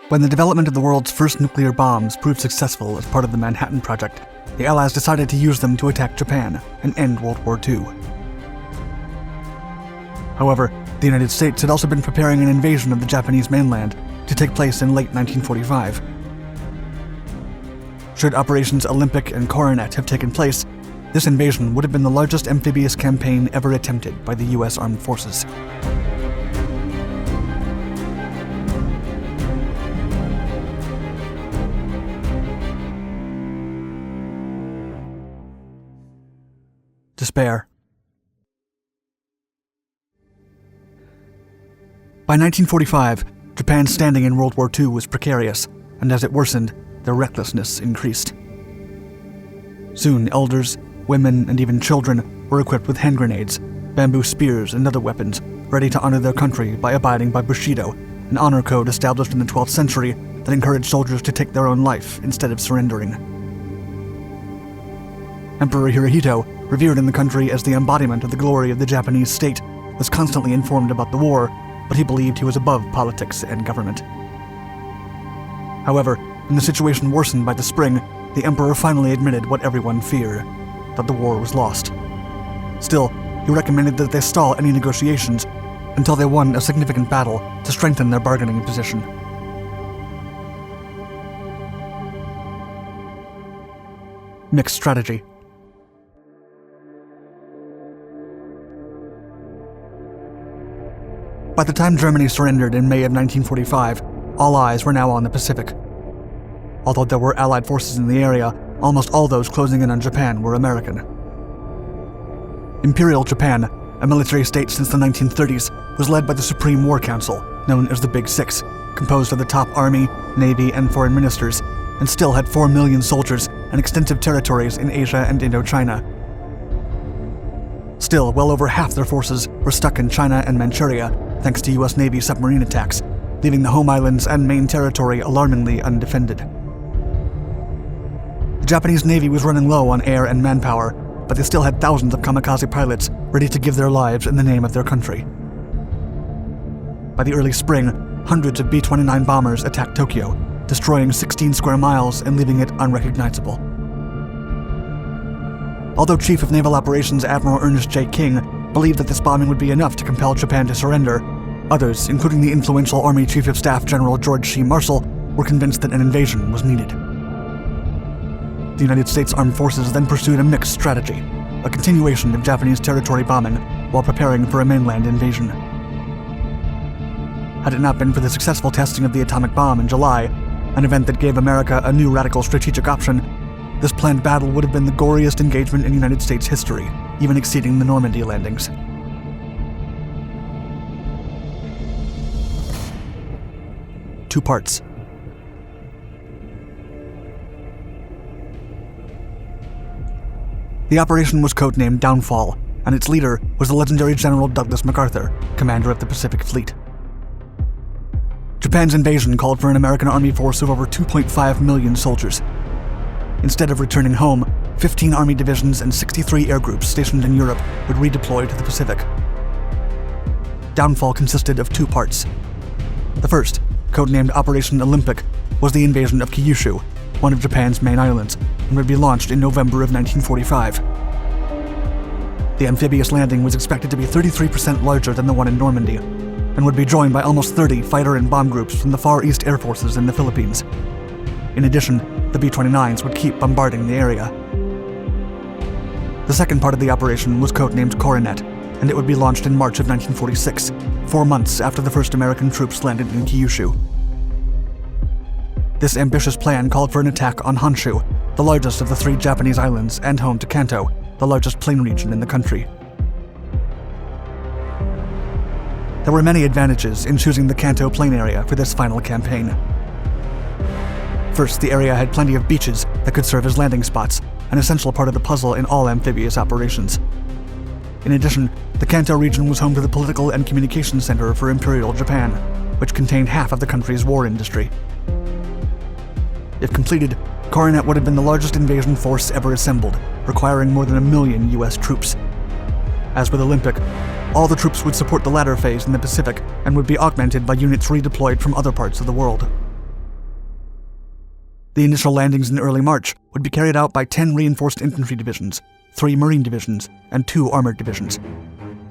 When the development of the world's first nuclear bombs proved successful as part of the Manhattan Project, the Allies decided to use them to attack Japan and end World War II. However, the United States had also been preparing an invasion of the Japanese mainland to take place in late 1945. Should Operations Olympic and Coronet have taken place, this invasion would have been the largest amphibious campaign ever attempted by the U.S. Armed Forces. Despair. By 1945, Japan's standing in World War II was precarious, and as it worsened, their recklessness increased. Soon, elders, women, and even children were equipped with hand grenades, bamboo spears, and other weapons, ready to honor their country by abiding by Bushido, an honor code established in the 12th century that encouraged soldiers to take their own life instead of surrendering. Emperor Hirohito, revered in the country as the embodiment of the glory of the Japanese state, was constantly informed about the war, but he believed he was above politics and government. However, when the situation worsened by the spring, the emperor finally admitted what everyone feared, that the war was lost. Still, he recommended that they stall any negotiations until they won a significant battle to strengthen their bargaining position. Mixed strategy. By the time Germany surrendered in May of 1945, all eyes were now on the Pacific. Although there were Allied forces in the area, almost all those closing in on Japan were American. Imperial Japan, a military state since the 1930s, was led by the Supreme War Council, known as the Big Six, composed of the top army, navy, and foreign ministers, and still had 4 million soldiers and extensive territories in Asia and Indochina. Still, well over half their forces were stuck in China and Manchuria, thanks to U.S. Navy submarine attacks, leaving the home islands and main territory alarmingly undefended. The Japanese Navy was running low on air and manpower, but they still had thousands of kamikaze pilots ready to give their lives in the name of their country. By the early spring, hundreds of B-29 bombers attacked Tokyo, destroying 16 square miles and leaving it unrecognizable. Although Chief of Naval Operations Admiral Ernest J. King believed that this bombing would be enough to compel Japan to surrender, others, including the influential Army Chief of Staff General George C. Marshall, were convinced that an invasion was needed. The United States Armed Forces then pursued a mixed strategy, a continuation of Japanese territory bombing while preparing for a mainland invasion. Had it not been for the successful testing of the atomic bomb in July, an event that gave America a new radical strategic option, this planned battle would have been the goriest engagement in United States history, even exceeding the Normandy landings. Two parts. The operation was codenamed Downfall, and its leader was the legendary General Douglas MacArthur, commander of the Pacific Fleet. Japan's invasion called for an American Army force of over 2.5 million soldiers. Instead of returning home, 15 Army divisions and 63 air groups stationed in Europe would redeploy to the Pacific. Downfall consisted of two parts. The first, codenamed Operation Olympic, was the invasion of Kyushu, one of Japan's main islands, and would be launched in November of 1945. The amphibious landing was expected to be 33% larger than the one in Normandy, and would be joined by almost 30 fighter and bomb groups from the Far East Air Forces in the Philippines. In addition, the B-29s would keep bombarding the area. The second part of the operation was codenamed Coronet, and it would be launched in March of 1946, 4 months after the first American troops landed in Kyushu. This ambitious plan called for an attack on Honshu, the largest of the 3 Japanese islands and home to Kanto, the largest plain region in the country. There were many advantages in choosing the Kanto plain area for this final campaign. First, the area had plenty of beaches that could serve as landing spots, an essential part of the puzzle in all amphibious operations. In addition, the Kanto region was home to the political and communications center for Imperial Japan, which contained half of the country's war industry. If completed, Coronet would have been the largest invasion force ever assembled, requiring more than 1 million U.S. troops. As with Olympic, all the troops would support the latter phase in the Pacific and would be augmented by units redeployed from other parts of the world. The initial landings in early March would be carried out by 10 reinforced infantry divisions, 3 marine divisions, and 2 armored divisions.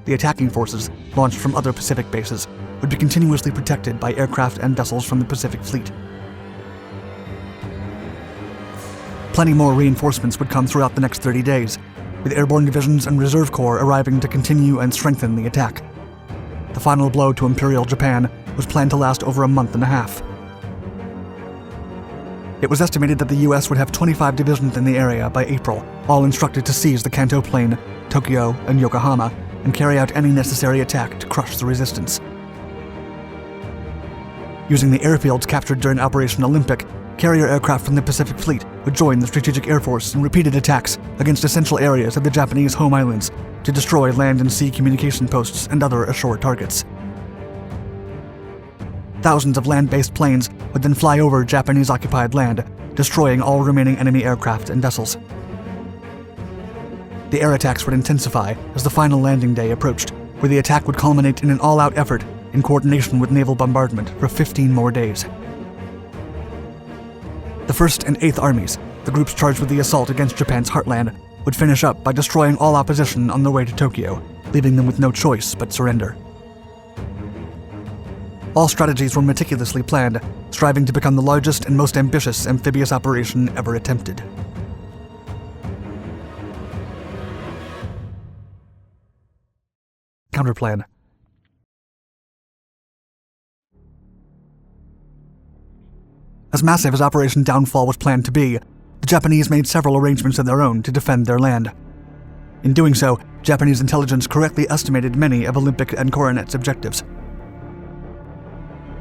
The attacking forces, launched from other Pacific bases, would be continuously protected by aircraft and vessels from the Pacific Fleet. Plenty more reinforcements would come throughout the next 30 days, with airborne divisions and reserve corps arriving to continue and strengthen the attack. The final blow to Imperial Japan was planned to last over a month and a half. It was estimated that the US would have 25 divisions in the area by April, all instructed to seize the Kanto Plain, Tokyo, and Yokohama, and carry out any necessary attack to crush the resistance. Using the airfields captured during Operation Olympic, carrier aircraft from the Pacific Fleet would join the Strategic Air Force in repeated attacks against essential areas of the Japanese home islands to destroy land and sea communication posts and other ashore targets. Thousands of land-based planes would then fly over Japanese-occupied land, destroying all remaining enemy aircraft and vessels. The air attacks would intensify as the final landing day approached, where the attack would culminate in an all-out effort in coordination with naval bombardment for 15 more days. The 1st and 8th Armies, the groups charged with the assault against Japan's heartland, would finish up by destroying all opposition on their way to Tokyo, leaving them with no choice but surrender. All strategies were meticulously planned, striving to become the largest and most ambitious amphibious operation ever attempted. Counterplan. As massive as Operation Downfall was planned to be, the Japanese made several arrangements of their own to defend their land. In doing so, Japanese intelligence correctly estimated many of Olympic and Coronet's objectives.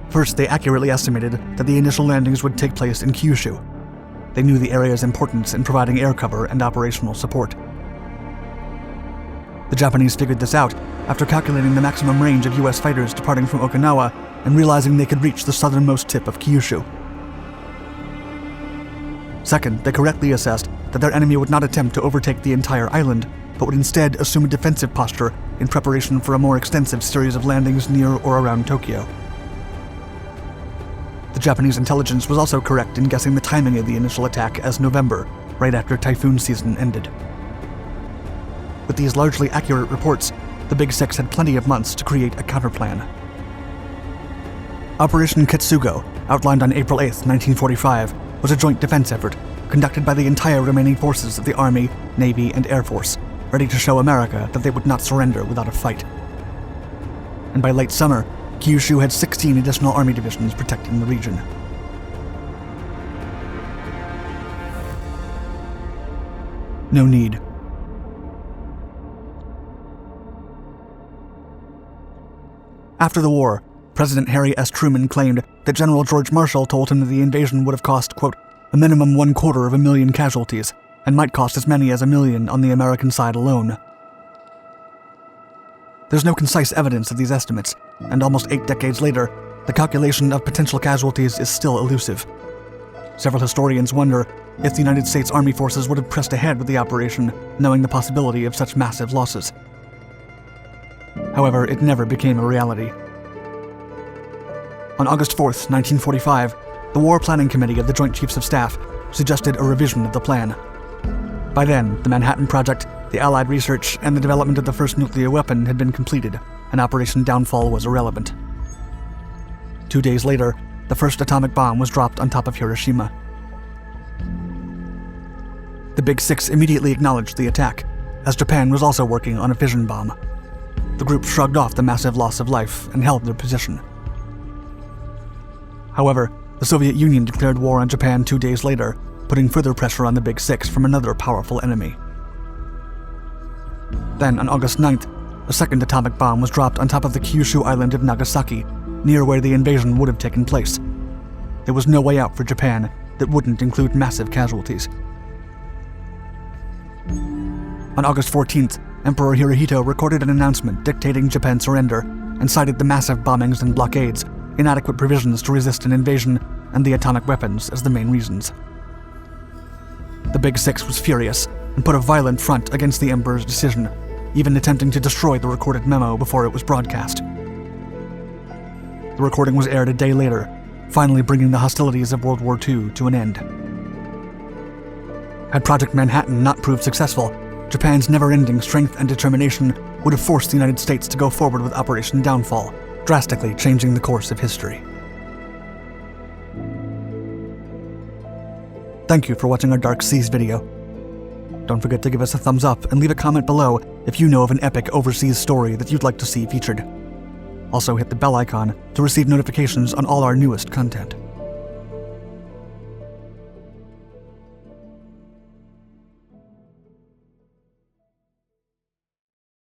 First, they accurately estimated that the initial landings would take place in Kyushu. They knew the area's importance in providing air cover and operational support. The Japanese figured this out after calculating the maximum range of US fighters departing from Okinawa and realizing they could reach the southernmost tip of Kyushu. Second, they correctly assessed that their enemy would not attempt to overtake the entire island, but would instead assume a defensive posture in preparation for a more extensive series of landings near or around Tokyo. The Japanese intelligence was also correct in guessing the timing of the initial attack as November, right after typhoon season ended. With these largely accurate reports, the Big Six had plenty of months to create a counterplan. Operation Ketsugo, outlined on April 8, 1945, was a joint defense effort conducted by the entire remaining forces of the Army, Navy, and Air Force, ready to show America that they would not surrender without a fight. And by late summer, Kyushu had 16 additional Army divisions protecting the region. No need. After the war, President Harry S. Truman claimed that General George Marshall told him that the invasion would have cost, quote, a minimum 250,000 casualties, and might cost as many as 1 million on the American side alone. There's no concise evidence of these estimates, and almost 8 decades later, the calculation of potential casualties is still elusive. Several historians wonder if the United States Army forces would have pressed ahead with the operation, knowing the possibility of such massive losses. However, it never became a reality. On August 4, 1945, the War Planning Committee of the Joint Chiefs of Staff suggested a revision of the plan. By then, the Manhattan Project, the Allied research, and the development of the first nuclear weapon had been completed, and Operation Downfall was irrelevant. 2 days later, the first atomic bomb was dropped on top of Hiroshima. The Big Six immediately acknowledged the attack, as Japan was also working on a fission bomb. The group shrugged off the massive loss of life and held their position. However, the Soviet Union declared war on Japan 2 days later, putting further pressure on the Big Six from another powerful enemy. Then, on August 9th, a second atomic bomb was dropped on top of the Kyushu island of Nagasaki, near where the invasion would have taken place. There was no way out for Japan that wouldn't include massive casualties. On August 14th, Emperor Hirohito recorded an announcement dictating Japan's surrender and cited the massive bombings and blockades, inadequate provisions to resist an invasion, and the atomic weapons as the main reasons. The Big Six was furious and put a violent front against the Emperor's decision, even attempting to destroy the recorded memo before it was broadcast. The recording was aired a day later, finally bringing the hostilities of World War II to an end. Had Project Manhattan not proved successful, Japan's never-ending strength and determination would have forced the United States to go forward with Operation Downfall, drastically changing the course of history. Thank you for watching our Dark Seas video. Don't forget to give us a thumbs up and leave a comment below if you know of an epic overseas story that you'd like to see featured. Also hit the bell icon to receive notifications on all our newest content.